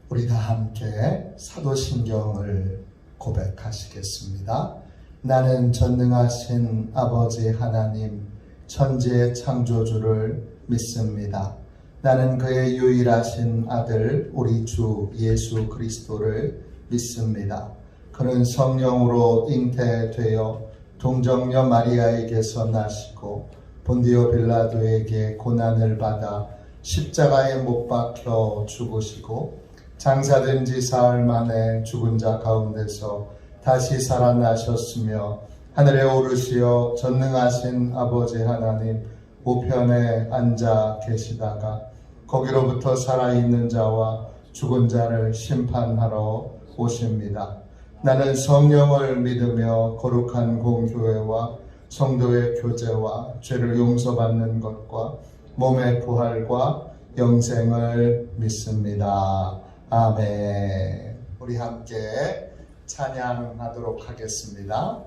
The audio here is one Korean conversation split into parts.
우리 다 함께 사도신경을 고백하시겠습니다. 나는 전능하신 아버지 하나님, 천지의 창조주를 믿습니다. 나는 그의 유일하신 아들 우리 주 예수 그리스도를 믿습니다. 그는 성령으로 잉태되어 동정녀 마리아에게서 나시고 본디오 빌라도에게 고난을 받아 십자가에 못 박혀 죽으시고 장사된 지 사흘 만에 죽은 자 가운데서 다시 살아나셨으며 하늘에 오르시어 전능하신 아버지 하나님 우편에 앉아 계시다가 거기로부터 살아있는 자와 죽은 자를 심판하러 오십니다. 나는 성령을 믿으며 거룩한 공교회와 성도의 교제와 죄를 용서받는 것과 몸의 부활과 영생을 믿습니다. 아멘. 우리 함께 찬양하도록 하겠습니다.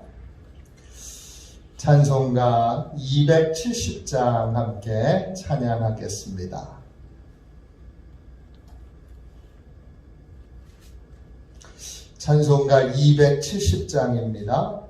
찬송가 270장 함께 찬양하겠습니다. 찬송가 270장입니다.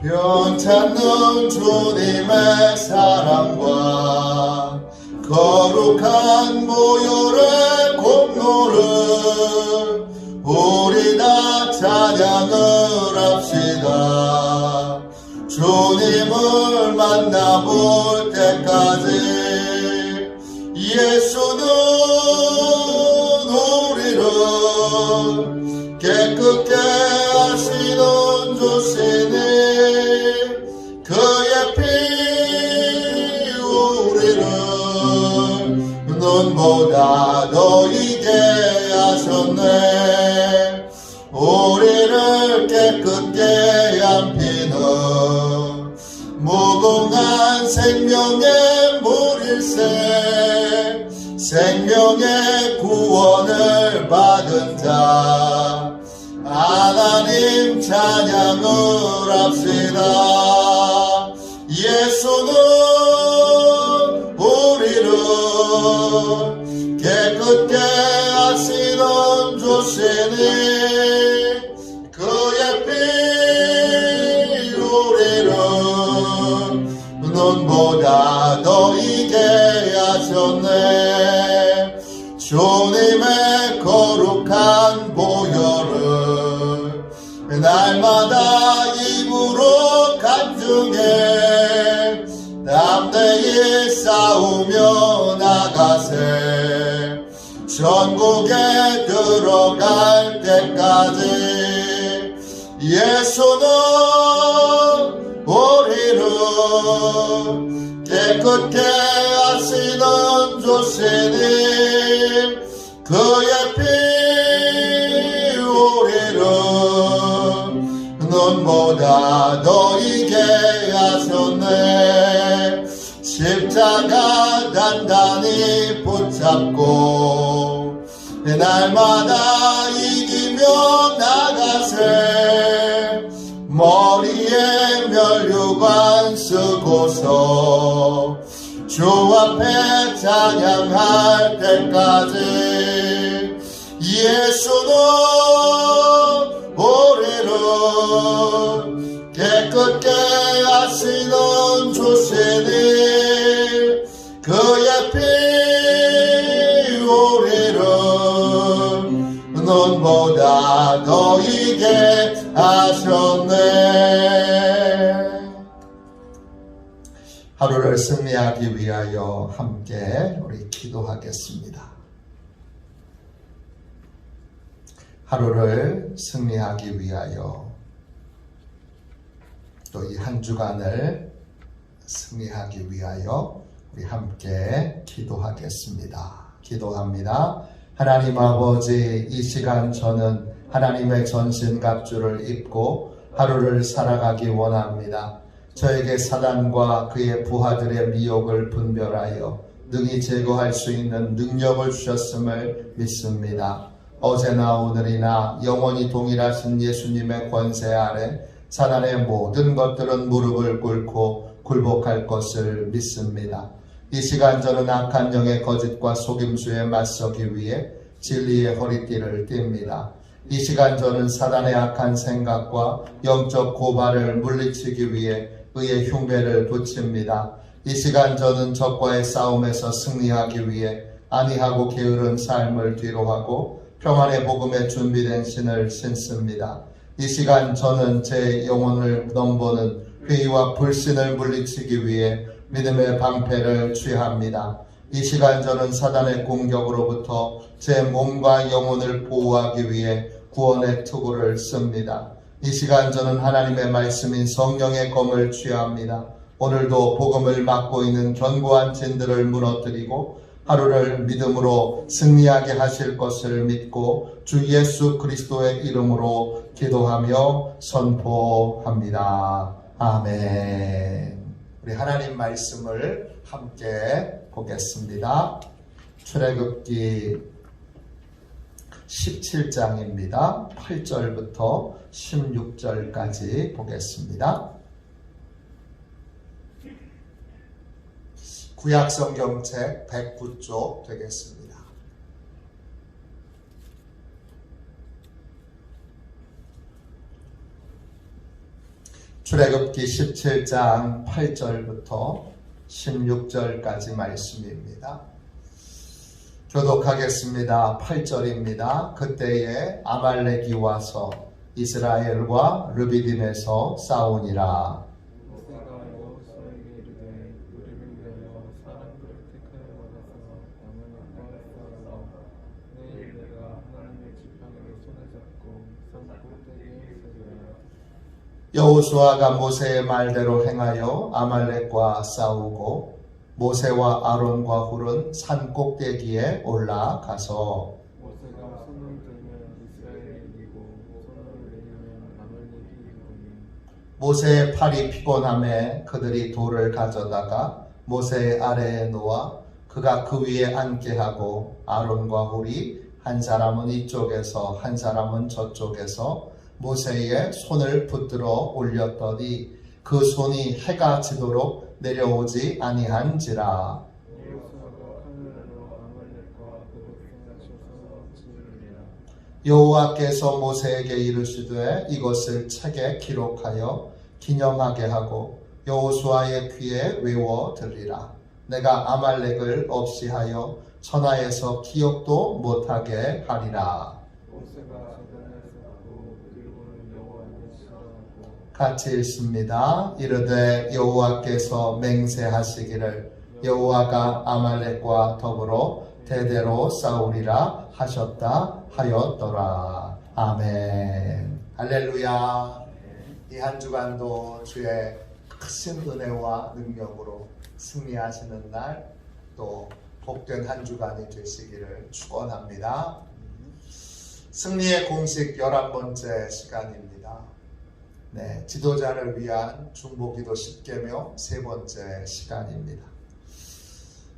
변찮는 주님의 사랑과 거룩한 보혈의 공로를 우리 다 찬양을 합시다. 주님을 만나볼 때까지 예수는 우리를 깨끗게 하시는 주시니 그의 피 우리를 눈보다 더 이게 하셨네. 우리를 깨끗게 한 피는 무궁한 생명의 물일세. 생명의 구원을 받은 자 하나님 찬양을 합시다. 예수는 우리를 깨끗게 하시는 주시니 그의 피 우리를 눈보다 더 이게 하셨네. 주님의 거룩한 보혈을 날마다 입으로 간증해 담대히 싸우며 나가세. 천국에 들어갈 때까지 예수는 우리를 깨끗게 하시는 주시니 그의 피 우리를 눈보다 더 이게 하셨네. 십자가 단단히 붙잡고 날마다 이기며 나가세. 머리에 면류관 쓰고서 주 앞에 찬양할 때까지 예수는 우리를 깨끗게 하시는 주시니 그의 피 우리를 눈보다 더 이게 하셨네. 하루를 승리하기 위하여 함께 우리 기도하겠습니다. 하루를 승리하기 위하여 또 이 한 주간을 승리하기 위하여 우리 함께 기도하겠습니다. 기도합니다. 하나님 아버지, 이 시간 저는 하나님의 전신갑주를 입고 하루를 살아가기 원합니다. 저에게 사단과 그의 부하들의 미혹을 분별하여 능히 제거할 수 있는 능력을 주셨음을 믿습니다. 어제나 오늘이나 영원히 동일하신 예수님의 권세 아래 사단의 모든 것들은 무릎을 꿇고 굴복할 것을 믿습니다. 이 시간 저는 악한 영의 거짓과 속임수에 맞서기 위해 진리의 허리띠를 띱니다. 이 시간 저는 사단의 악한 생각과 영적 고발을 물리치기 위해 의의 흉배를 붙입니다. 이 시간 저는 적과의 싸움에서 승리하기 위해 안이하고 게으른 삶을 뒤로하고 평안의 복음에 준비된 신을 신습니다. 이 시간 저는 제 영혼을 넘보는 회의와 불신을 물리치기 위해 믿음의 방패를 취합니다. 이 시간 저는 사단의 공격으로부터 제 몸과 영혼을 보호하기 위해 구원의 투구를 씁니다. 이 시간 저는 하나님의 말씀인 성령의 검을 취합니다. 오늘도 복음을 맡고 있는 견고한 진들을 무너뜨리고 하루를 믿음으로 승리하게 하실 것을 믿고 주 예수 그리스도의 이름으로 기도하며 선포합니다. 아멘. 우리 하나님 말씀을 함께 보겠습니다. 출애굽기 17장입니다. 8절부터 16절까지 보겠습니다. 구약성경책 109쪽 되겠습니다. 출애굽기 17장 8절부터 16절까지 말씀입니다. 교독하겠습니다. 8절입니다. 그때에 아말렉이 와서 이스라엘과 르비딤에서 싸우니라. 여호수아가 모세의 말대로 행하여 아말렉과 싸우고 모세와 아론과 훌은 산 꼭대기에 올라가서 모세가 손을 들면 이스라엘이 이기고 손을 내리면 아말렉이 이기더니 모세의 팔이 피곤함에 그들이 돌을 가져다가 모세의 아래에 놓아 그가 그 위에 앉게 하고 아론과 훌이 한 사람은 이쪽에서 한 사람은 저쪽에서 모세의 손을 붙들어 올렸더니 그 손이 해가 지도록 내려오지 아니한지라. 여호수아가 하늘로 아말렉과 그 백성을 쳐서 치리라. 여호와께서 모세에게 이르시되 이것을 책에 기록하여 기념하게 하고 여호수아의 귀에 외워 들리라. 내가 아말렉을 없이 하여 천하에서 기억도 못하게 하리라. 모세가 제단에서 그 이름을 여호와께 시작하고 같이 읽습니다. 이르되 여호와께서 맹세하시기를 여호와가 아말렉과 더불어 대대로 싸우리라 하셨다 하였더라. 아멘. 할렐루야. 이 한 주간도 주의 크신 은혜와 능력으로 승리하시는 날, 또 복된 한 주간이 되시기를 축원합니다. 승리의 공식 11번째 시간입니다. 네, 지도자를 위한 중보기도 10계명 3번째 시간입니다.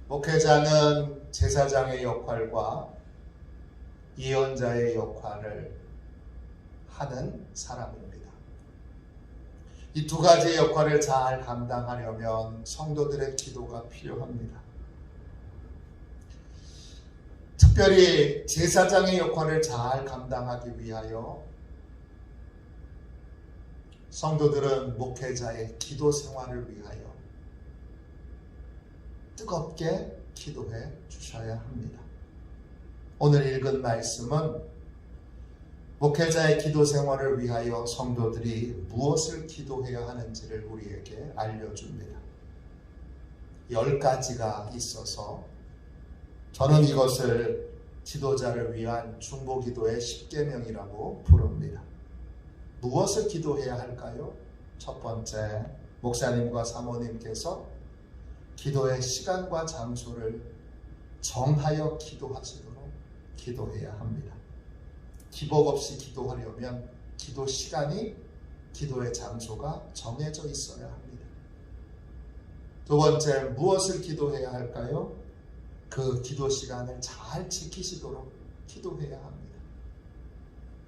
목회자는 제사장의 역할과 예언자의 역할을 하는 사람입니다. 이 두 가지 역할을 잘 감당하려면 성도들의 기도가 필요합니다. 특별히 제사장의 역할을 잘 감당하기 위하여 성도들은 목회자의 기도 생활을 위하여 뜨겁게 기도해 주셔야 합니다. 오늘 읽은 말씀은 목회자의 기도 생활을 위하여 성도들이 무엇을 기도해야 하는지를 우리에게 알려줍니다. 10가지가 있어서 저는 이것을 지도자를 위한 중보기도의 10계명이라고 부릅니다. 무엇을 기도해야 할까요? 첫 번째, 목사님과 사모님께서 기도의 시간과 장소를 정하여 기도하시도록 기도해야 합니다. 기복 없이 기도하려면 기도 시간이, 기도의 장소가 정해져 있어야 합니다. 두 번째, 무엇을 기도해야 할까요? 그 기도 시간을 잘 지키시도록 기도해야 합니다.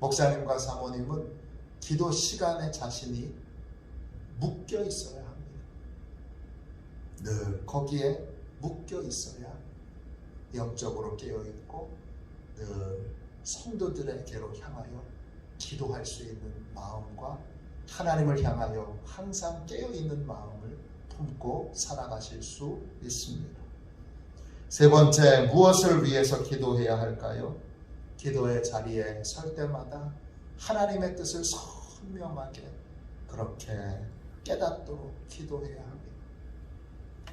목사님과 사모님은 기도 시간에 자신이 묶여 있어야 합니다. 늘 거기에 묶여 있어야 영적으로 깨어있고 늘 성도들에게로 향하여 기도할 수 있는 마음과 하나님을 향하여 항상 깨어있는 마음을 품고 살아가실 수 있습니다. 세 번째, 무엇을 위해서 기도해야 할까요? 기도의 자리에 설 때마다 하나님의 뜻을 선명하게 그렇게 깨닫도록 기도해야 합니다.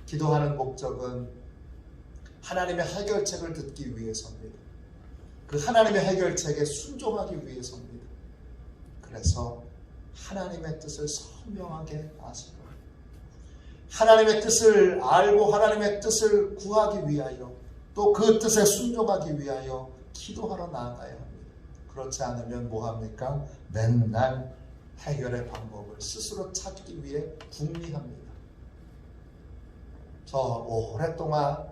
기도하는 목적은 하나님의 해결책을 듣기 위해서입니다. 그 하나님의 해결책에 순종하기 위해서입니다. 그래서 하나님의 뜻을 선명하게 아시고 하나님의 뜻을 알고 하나님의 뜻을 구하기 위하여 또 그 뜻에 순종하기 위하여 기도하러 나아가야 합니다. 그렇지 않으면 뭐합니까? 맨날 해결의 방법을 스스로 찾기 위해 궁리합니다. 저 오랫동안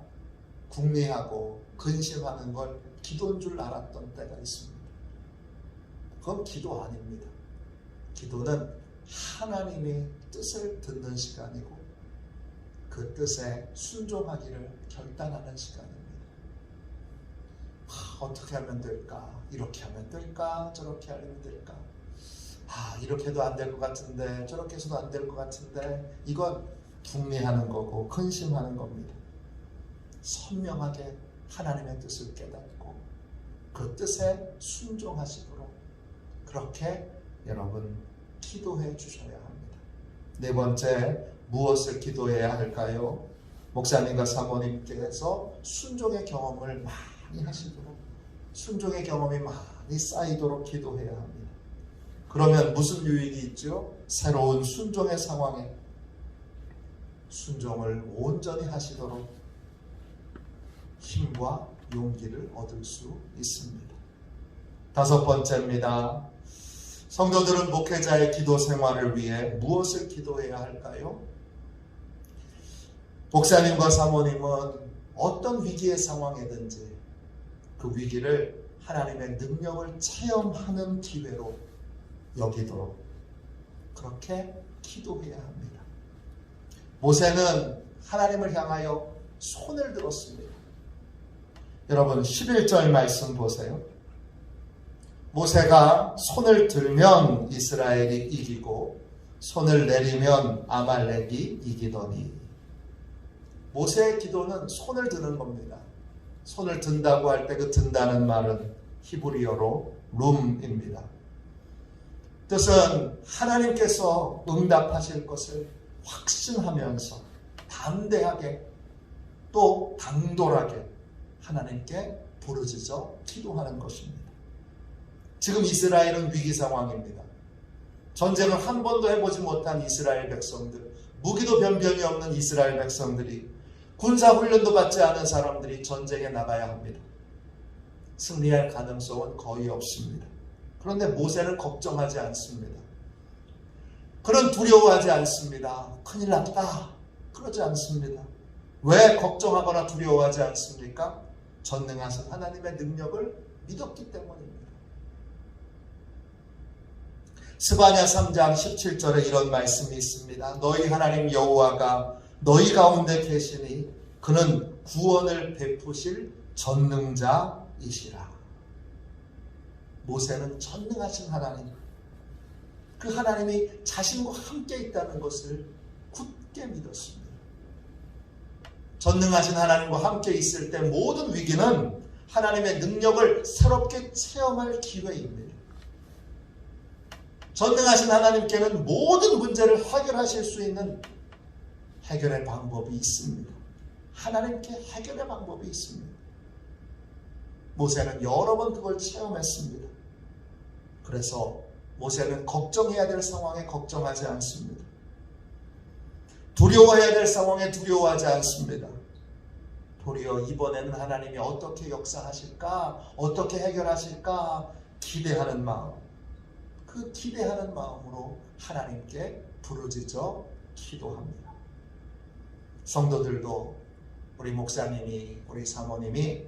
궁리하고 근심하는 걸 기도인 줄 알았던 때가 있습니다. 그건 기도 아닙니다. 기도는 하나님의 뜻을 듣는 시간이고 그 뜻에 순종하기를 결단하는 시간입니다. 어떻게 하면 될까? 이렇게 하면 될까? 저렇게 하면 될까? 이렇게 해도 안 될 것 같은데 저렇게 해서도 안 될 것 같은데 이건 궁리하는 거고 근심하는 겁니다. 선명하게 하나님의 뜻을 깨닫고 그 뜻에 순종하시도록 그렇게 여러분 기도해 주셔야 합니다. 네 번째, 무엇을 기도해야 할까요? 목사님과 사모님께서 순종의 경험을 많이 하시도록 순종의 경험이 많이 쌓이도록 기도해야 합니다. 그러면 무슨 유익이 있죠? 새로운 순종의 상황에 순종을 온전히 하시도록 힘과 용기를 얻을 수 있습니다. 다섯 번째입니다. 성도들은 목회자의 기도 생활을 위해 무엇을 기도해야 할까요? 목사님과 사모님은 어떤 위기의 상황이든지 그 위기를 하나님의 능력을 체험하는 기회로 여기도록 그렇게 기도해야 합니다. 모세는 하나님을 향하여 손을 들었습니다. 여러분 11절 말씀 보세요. 모세가 손을 들면 이스라엘이 이기고 손을 내리면 아말렉이 이기더니. 모세의 기도는 손을 드는 겁니다. 손을 든다고 할 때 그 든다는 말은 히브리어로 룸입니다. 뜻은 하나님께서 응답하실 것을 확신하면서 담대하게 또 당돌하게 하나님께 부르짖어 기도하는 것입니다. 지금 이스라엘은 위기 상황입니다. 전쟁을 한 번도 해보지 못한 이스라엘 백성들, 무기도 변변이 없는 이스라엘 백성들이, 군사훈련도 받지 않은 사람들이 전쟁에 나가야 합니다. 승리할 가능성은 거의 없습니다. 그런데 모세는 걱정하지 않습니다. 그는 두려워하지 않습니다. 큰일 났다. 그러지 않습니다. 왜 걱정하거나 두려워하지 않습니까? 전능하신 하나님의 능력을 믿었기 때문입니다. 스바냐 3장 17절에 이런 말씀이 있습니다. 너희 하나님 여호와가 너희 가운데 계시니 그는 구원을 베푸실 전능자이시라. 모세는 전능하신 하나님, 그 하나님이 자신과 함께 있다는 것을 굳게 믿었습니다. 전능하신 하나님과 함께 있을 때 모든 위기는 하나님의 능력을 새롭게 체험할 기회입니다. 전능하신 하나님께는 모든 문제를 해결하실 수 있는 해결의 방법이 있습니다. 하나님께 해결의 방법이 있습니다. 모세는 여러 번 그걸 체험했습니다. 그래서 모세는 걱정해야 될 상황에 걱정하지 않습니다. 두려워해야 될 상황에 두려워하지 않습니다. 도리어 이번에는 하나님이 어떻게 역사하실까, 어떻게 해결하실까 기대하는 마음, 그 기대하는 마음으로 하나님께 부르짖어 기도합니다. 성도들도 우리 목사님이, 우리 사모님이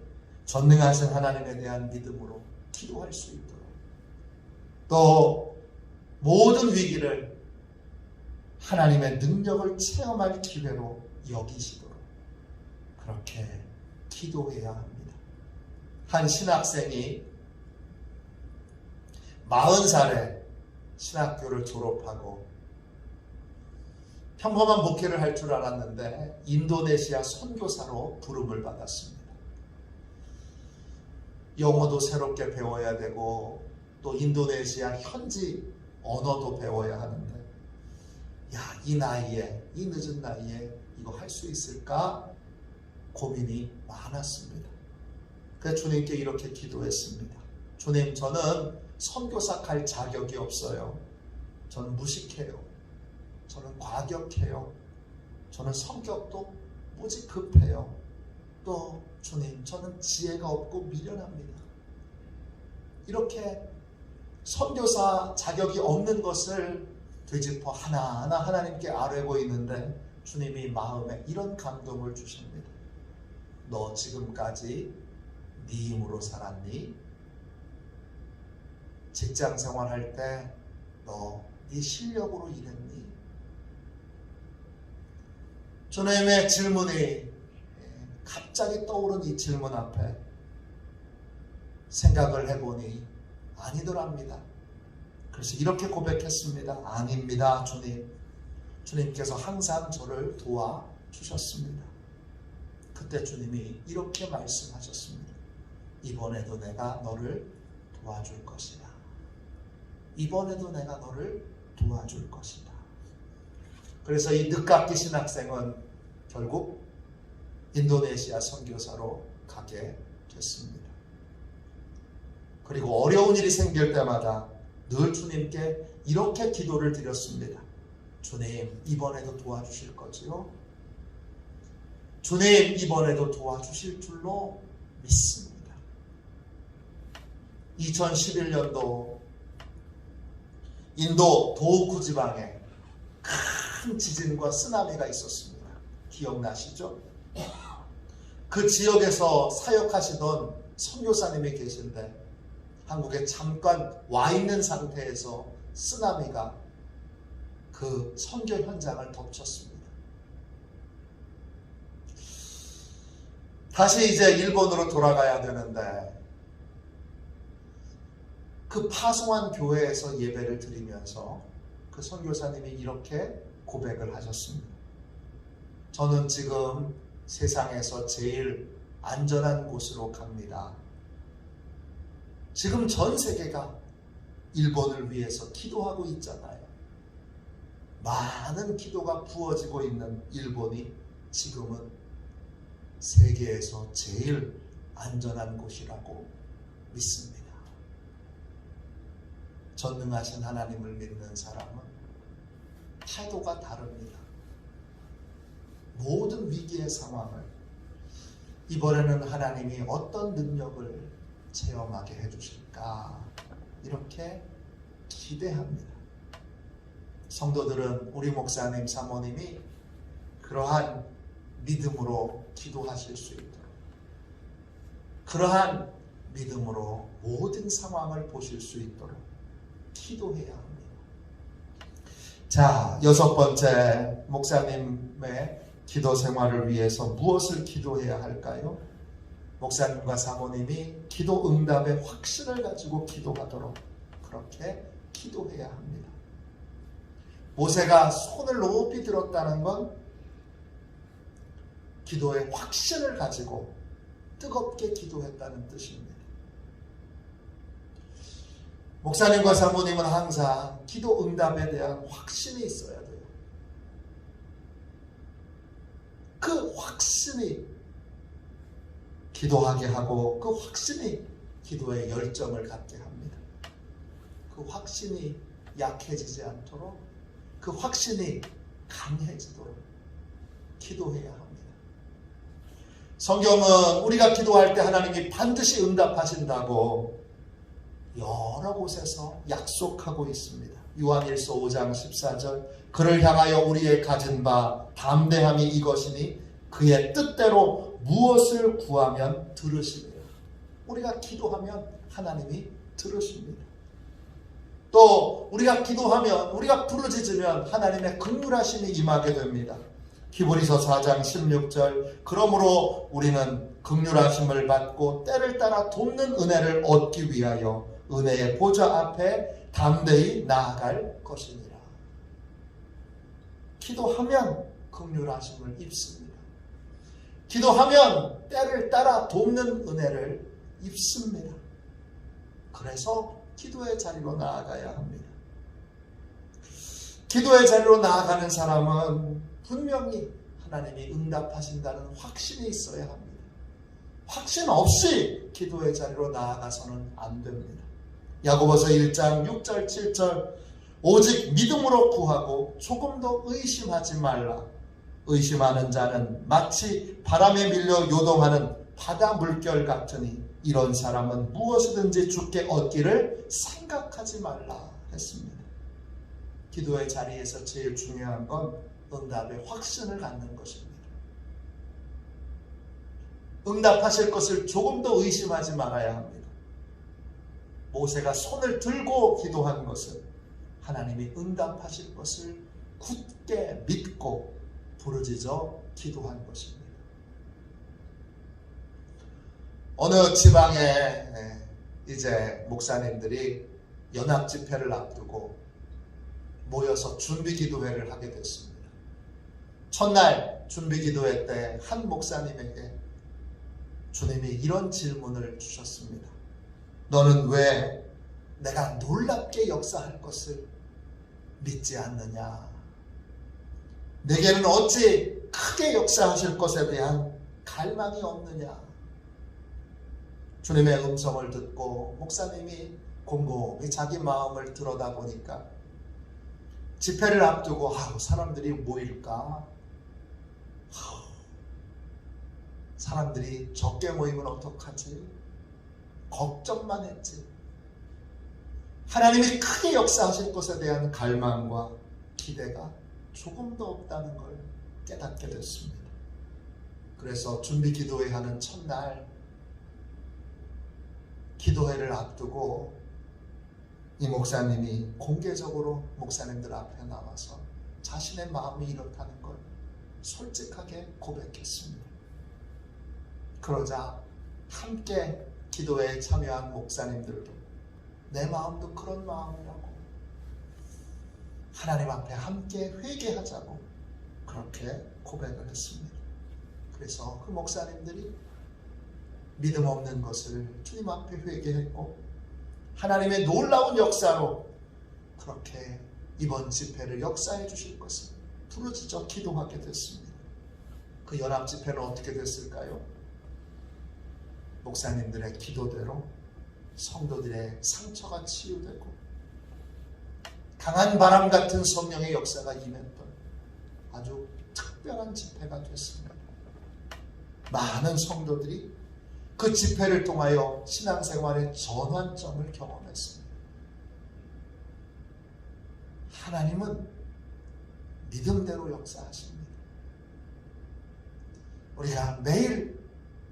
전능하신 하나님에 대한 믿음으로 기도할 수 있도록, 또 모든 위기를 하나님의 능력을 체험할 기회로 여기시도록 그렇게 기도해야 합니다. 한 신학생이 40살에 신학교를 졸업하고 평범한 목회를 할 줄 알았는데 인도네시아 선교사로 부름을 받았습니다. 영어도 새롭게 배워야 되고 또 인도네시아 현지 언어도 배워야 하는데 이 나이에, 이 늦은 나이에 이거 할 수 있을까 고민이 많았습니다. 그래서 주님께 이렇게 기도했습니다. 주님, 저는 선교사 갈 자격이 없어요. 저는 무식해요. 저는 과격해요. 저는 성격도 무지 급해요. 또 주님, 저는 지혜가 없고 미련합니다. 이렇게 선교사 자격이 없는 것을 되짚어 하나하나 하나님께 아뢰고 있는데 주님이 마음에 이런 감동을 주십니다. 너 지금까지 네 힘으로 살았니? 직장 생활할 때 너 네 실력으로 일했니? 주님의 질문이 갑자기 떠오른 이 질문 앞에 생각을 해보니 아니더랍니다. 그래서 이렇게 고백했습니다. 아닙니다, 주님. 주님께서 항상 저를 도와주셨습니다. 그때 주님이 이렇게 말씀하셨습니다. 이번에도 내가 너를 도와줄 것이다. 이번에도 내가 너를 도와줄 것이다. 그래서 이 늦깎이 신학생은 결국 인도네시아 선교사로 가게 됐습니다. 그리고 어려운 일이 생길 때마다 늘 주님께 이렇게 기도를 드렸습니다. 주님, 이번에도 도와주실 거지요? 주님, 이번에도 도와주실 줄로 믿습니다. 2011년도 인도 도우쿠 지방에 큰 지진과 쓰나미가 있었습니다. 기억나시죠? 그 지역에서 사역하시던 선교사님이 계신데 한국에 잠깐 와 있는 상태에서 쓰나미가 그 선교 현장을 덮쳤습니다. 다시 이제 일본으로 돌아가야 되는데 그 파송한 교회에서 예배를 드리면서 그 선교사님이 이렇게 고백을 하셨습니다. 저는 지금 세상에서 제일 안전한 곳으로 갑니다. 지금 전 세계가 일본을 위해서 기도하고 있잖아요. 많은 기도가 부어지고 있는 일본이 지금은 세계에서 제일 안전한 곳이라고 믿습니다. 전능하신 하나님을 믿는 사람은 태도가 다릅니다. 모든 위기의 상황을 이번에는 하나님이 어떤 능력을 체험하게 해주실까 이렇게 기대합니다. 성도들은 우리 목사님, 사모님이 그러한 믿음으로 기도하실 수 있도록 그러한 믿음으로 모든 상황을 보실 수 있도록 기도해야 합니다. 자, 6번째 목사님의 기도 생활을 위해서 무엇을 기도해야 할까요? 목사님과 사모님이 기도 응답의 확신을 가지고 기도하도록 그렇게 기도해야 합니다. 모세가 손을 높이 들었다는 건 기도의 확신을 가지고 뜨겁게 기도했다는 뜻입니다. 목사님과 사모님은 항상 기도 응답에 대한 확신이 있어야 돼요. 그 확신이 기도하게 하고 그 확신이 기도의 열정을 갖게 합니다. 그 확신이 약해지지 않도록 그 확신이 강해지도록 기도해야 합니다. 성경은 우리가 기도할 때 하나님이 반드시 응답하신다고 여러 곳에서 약속하고 있습니다. 요한일서 5장 14절 그를 향하여 우리의 가진 바 담대함이 이것이니 그의 뜻대로 무엇을 구하면 들으시리라. 우리가 기도하면 하나님이 들으십니다. 또 우리가 기도하면, 우리가 부르짖으면 하나님의 긍휼하심이 임하게 됩니다. 히브리서 4장 16절, 그러므로 우리는 긍휼하심을 받고 때를 따라 돕는 은혜를 얻기 위하여 은혜의 보좌 앞에 담대히 나아갈 것이니라. 기도하면 긍휼하심을 입습니다. 기도하면 때를 따라 돕는 은혜를 입습니다. 그래서 기도의 자리로 나아가야 합니다. 기도의 자리로 나아가는 사람은 분명히 하나님이 응답하신다는 확신이 있어야 합니다. 확신 없이 기도의 자리로 나아가서는 안 됩니다. 야고보서 1장 6절 7절, 오직 믿음으로 구하고 조금도 의심하지 말라. 의심하는 자는 마치 바람에 밀려 요동하는 바다 물결 같으니 이런 사람은 무엇이든지 주께 얻기를 생각하지 말라 했습니다. 기도의 자리에서 제일 중요한 건 응답의 확신을 갖는 것입니다. 응답하실 것을 조금도 의심하지 말아야 합니다. 모세가 손을 들고 기도한 것은 하나님이 응답하실 것을 굳게 믿고 부르짖어 기도한 것입니다. 어느 지방에 이제 목사님들이 연합 집회를 앞두고 모여서 준비 기도회를 하게 됐습니다. 첫날 준비 기도회 때 한 목사님에게 주님이 이런 질문을 주셨습니다. 너는 왜 내가 놀랍게 역사할 것을 믿지 않느냐? 내게는 어찌 크게 역사하실 것에 대한 갈망이 없느냐? 주님의 음성을 듣고 목사님이 곰곰이 자기 마음을 들여다보니까 집회를 앞두고 사람들이 모일까? 사람들이 적게 모이면 어떡하지? 걱정만 했지. 하나님이 크게 역사하실 것에 대한 갈망과 기대가 조금도 없다는 걸 깨닫게 됐습니다. 그래서 준비 기도회 하는 첫날 기도회를 앞두고 이 목사님이 공개적으로 목사님들 앞에 나와서 자신의 마음이 이렇다는 걸 솔직하게 고백했습니다. 그러자 함께 기도회에 참여한 목사님들도 내 마음도 그런 마음이라고, 하나님 앞에 함께 회개하자고 그렇게 고백을 했습니다. 그래서 그 목사님들이 믿음 없는 것을 주님 앞에 회개했고 하나님의 놀라운 역사로 그렇게 이번 집회를 역사해 주실 것을 부르짖어 기도하게 됐습니다. 그 연합 집회는 어떻게 됐을까요? 목사님들의 기도대로 성도들의 상처가 치유되고 강한 바람 같은 성령의 역사가 임했던 아주 특별한 집회가 됐습니다. 많은 성도들이 그 집회를 통하여 신앙생활의 전환점을 경험했습니다. 하나님은 믿음대로 역사하십니다. 우리가 매일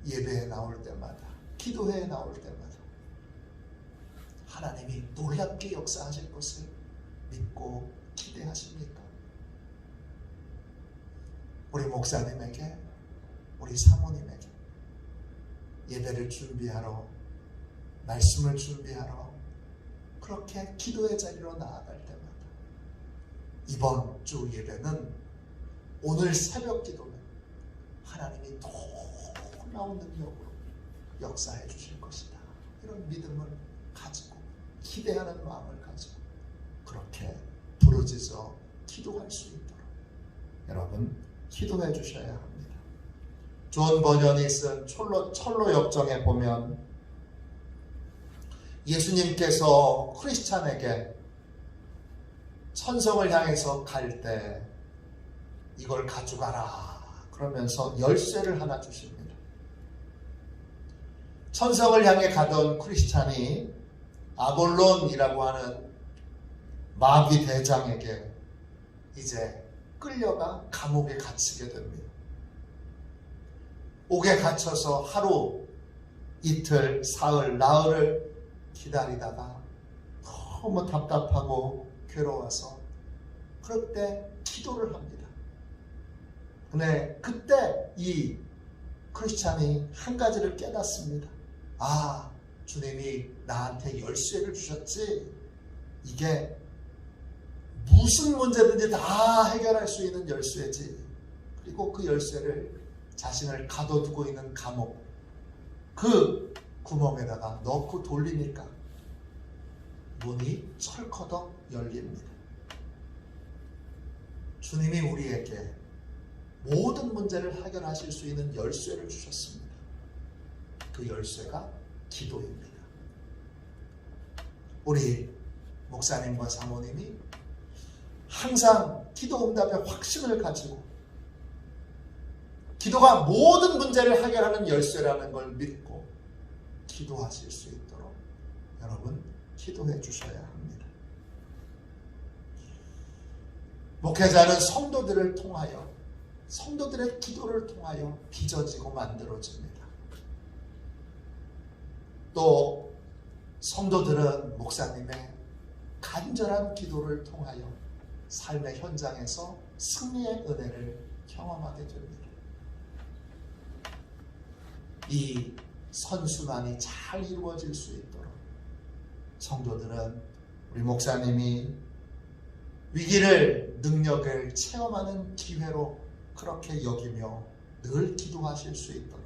예배에 나올 때마다, 기도회에 나올 때마다 하나님이 놀랍게 역사하실 것을 믿고 기대하십니까? 우리 목사님에게, 우리 사모님에게 예배를 준비하러, 말씀을 준비하러 그렇게 기도의 자리로 나아갈 때마다 이번 주 예배는, 오늘 새벽 기도는 하나님이 놀라운 능력으로 역사해 주실 것이다, 이런 믿음을 가지고 기대하는 마음을 가지고 그렇게 부르짖어 기도할 수 있도록 여러분 기도해 주셔야 합니다. 존 버년이 쓴 철로 역정에 보면 예수님께서 크리스찬에게 천성을 향해서 갈 때 이걸 가져가라 그러면서 열쇠를 하나 주십니다. 천성을 향해 가던 크리스찬이 아볼론이라고 하는 마귀 대장에게 이제 끌려가 감옥에 갇히게 됩니다. 옥에 갇혀서 하루, 이틀, 사흘, 나흘을 기다리다가 너무 답답하고 괴로워서 그럴 때 기도를 합니다. 근데 그때 이 크리스찬이 한 가지를 깨닫습니다. 아, 주님이 나한테 열쇠를 주셨지. 이게 무슨 문제든지 다 해결할 수 있는 열쇠지. 그리고 그 열쇠를 자신을 가둬두고 있는 감옥, 그 구멍에다가 넣고 돌리니까 문이 철커덕 열립니다. 주님이 우리에게 모든 문제를 해결하실 수 있는 열쇠를 주셨습니다. 그 열쇠가 기도입니다. 우리 목사님과 사모님이 항상 기도 응답의 확신을 가지고 기도가 모든 문제를 해결하는 열쇠라는 걸 믿고 기도하실 수 있도록 여러분 기도해 주셔야 합니다. 목회자는 성도들을 통하여, 성도들의 기도를 통하여 빚어지고 만들어집니다. 또 성도들은 목사님의 간절한 기도를 통하여 삶의 현장에서 승리의 은혜를 경험하게 됩니다. 이 선순환이 잘 이루어질 수 있도록 성도들은 우리 목사님이 위기를, 능력을 체험하는 기회로 그렇게 여기며 늘 기도하실 수 있도록,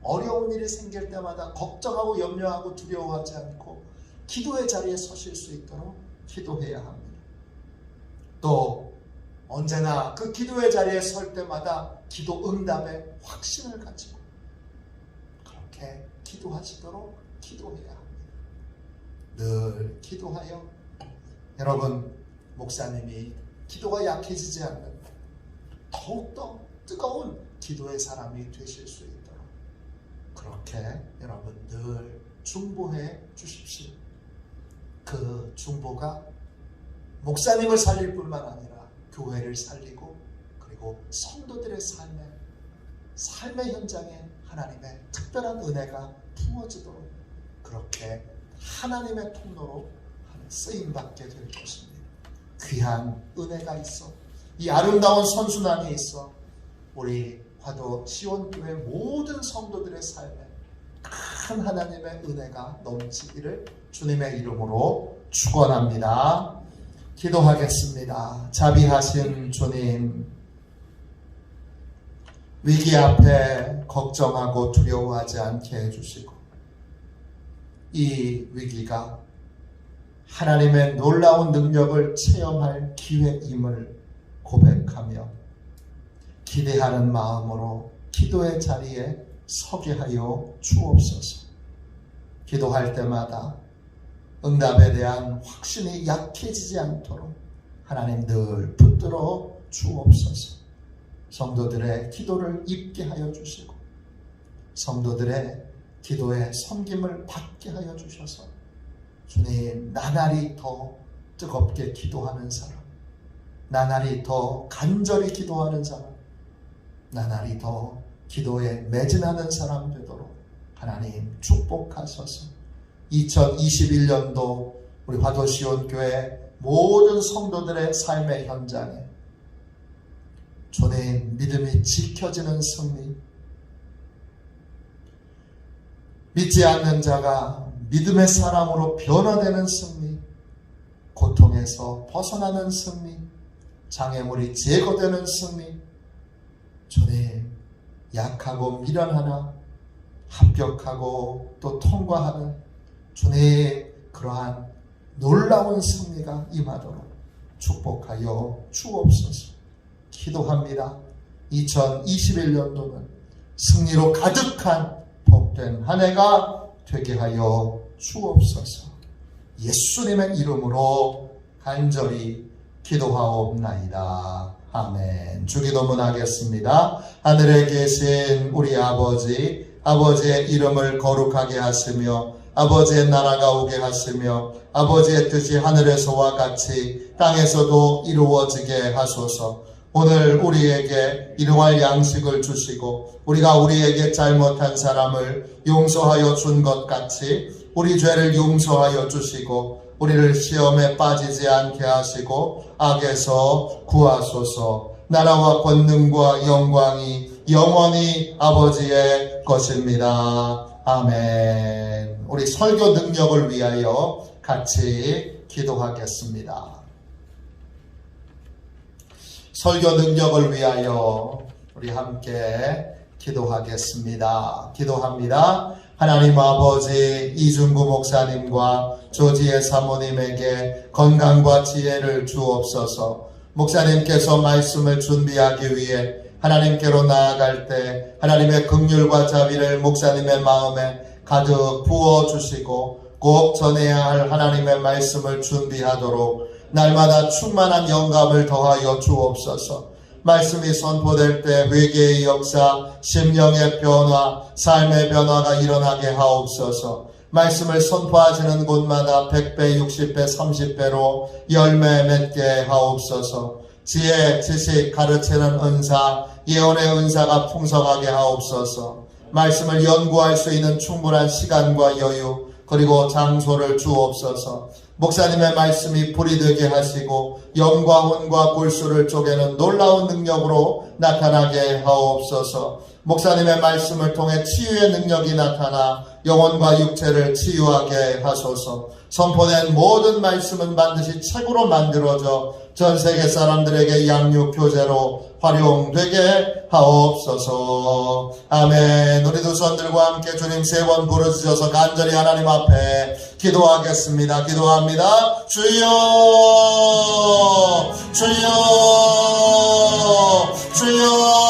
어려운 일이 생길 때마다 걱정하고 염려하고 두려워하지 않고 기도의 자리에 서실 수 있도록 기도해야 합니다. 또 언제나 그 기도의 자리에 설 때마다 기도 응답의 확신을 가지고 그렇게 기도하시도록 기도해야 합니다. 늘 기도하여 여러분 목사님이 기도가 약해지지 않는 더욱더 뜨거운 기도의 사람이 되실 수 있도록 그렇게 여러분 늘 중보해 주십시오. 그 중보가 목사님을 살릴 뿐만 아니라 교회를 살리고 그리고 성도들의 삶의 현장에 하나님의 특별한 은혜가 부어지도록 그렇게 하나님의 통로로 쓰임받게 될 것입니다. 귀한 은혜가 있어, 이 아름다운 선순환이 있어 우리 화도 시온교회 모든 성도들의 삶에 큰 하나님의 은혜가 넘치기를 주님의 이름으로 축원합니다. 기도하겠습니다. 자비하신 주님, 위기 앞에 걱정하고 두려워하지 않게 해주시고 이 위기가 하나님의 놀라운 능력을 체험할 기회임을 고백하며 기대하는 마음으로 기도의 자리에 서게 하여 주옵소서. 기도할 때마다 응답에 대한 확신이 약해지지 않도록 하나님 늘 붙들어 주옵소서. 성도들의 기도를 입게 하여 주시고 성도들의 기도에 섬김을 받게 하여 주셔서 주님, 나날이 더 뜨겁게 기도하는 사람, 나날이 더 간절히 기도하는 사람, 나날이 더 기도에 매진하는 사람 되도록 하나님 축복하셔서 2021년도 우리 화도시온교회 모든 성도들의 삶의 현장에 주님 믿음이 지켜지는 승리, 믿지 않는 자가 믿음의 사람으로 변화되는 승리, 고통에서 벗어나는 승리, 장애물이 제거되는 승리, 주님 약하고 미련하나 합격하고 또 통과하는 주님 그러한 놀라운 승리가 임하도록 축복하여 주옵소서. 기도합니다. 2021년도는 승리로 가득한 복된 한 해가 되게 하여 주옵소서. 예수님의 이름으로 간절히 기도하옵나이다. 아멘. 주기도문 하겠습니다. 하늘에 계신 우리 아버지, 아버지의 이름을 거룩하게 하시며 아버지의 나라가 오게 하시며 아버지의 뜻이 하늘에서와 같이 땅에서도 이루어지게 하소서. 오늘 우리에게 일용할 양식을 주시고 우리가 우리에게 잘못한 사람을 용서하여 준 것 같이 우리 죄를 용서하여 주시고 우리를 시험에 빠지지 않게 하시고 악에서 구하소서. 나라와 권능과 영광이 영원히 아버지의 것입니다. 아멘. 우리 설교 능력을 위하여 같이 기도하겠습니다. 설교 능력을 위하여 우리 함께 기도하겠습니다. 기도합니다. 하나님 아버지, 이중구 목사님과 조지혜 사모님에게 건강과 지혜를 주옵소서. 목사님께서 말씀을 준비하기 위해 하나님께로 나아갈 때 하나님의 긍휼과 자비를 목사님의 마음에 가득 부어주시고 꼭 전해야 할 하나님의 말씀을 준비하도록 날마다 충만한 영감을 더하여 주옵소서. 말씀이 선포될 때 회개의 역사, 심령의 변화, 삶의 변화가 일어나게 하옵소서. 말씀을 선포하시는 곳마다 100배, 60배, 30배로 열매 맺게 하옵소서. 지혜, 지식, 가르치는 은사, 예언의 은사가 풍성하게 하옵소서. 말씀을 연구할 수 있는 충분한 시간과 여유, 그리고 장소를 주옵소서. 목사님의 말씀이 불이 되게 하시고 영과 혼과 골수를 쪼개는 놀라운 능력으로 나타나게 하옵소서. 목사님의 말씀을 통해 치유의 능력이 나타나 영혼과 육체를 치유하게 하소서. 선포된 모든 말씀은 반드시 책으로 만들어져 전 세계 사람들에게 양육 교재로 활용되게 하옵소서. 아멘. 우리 두 손들과 함께 주님 세 번 부르짖어서 간절히 하나님 앞에 기도하겠습니다. 기도합니다. 주여, 주여, 주여.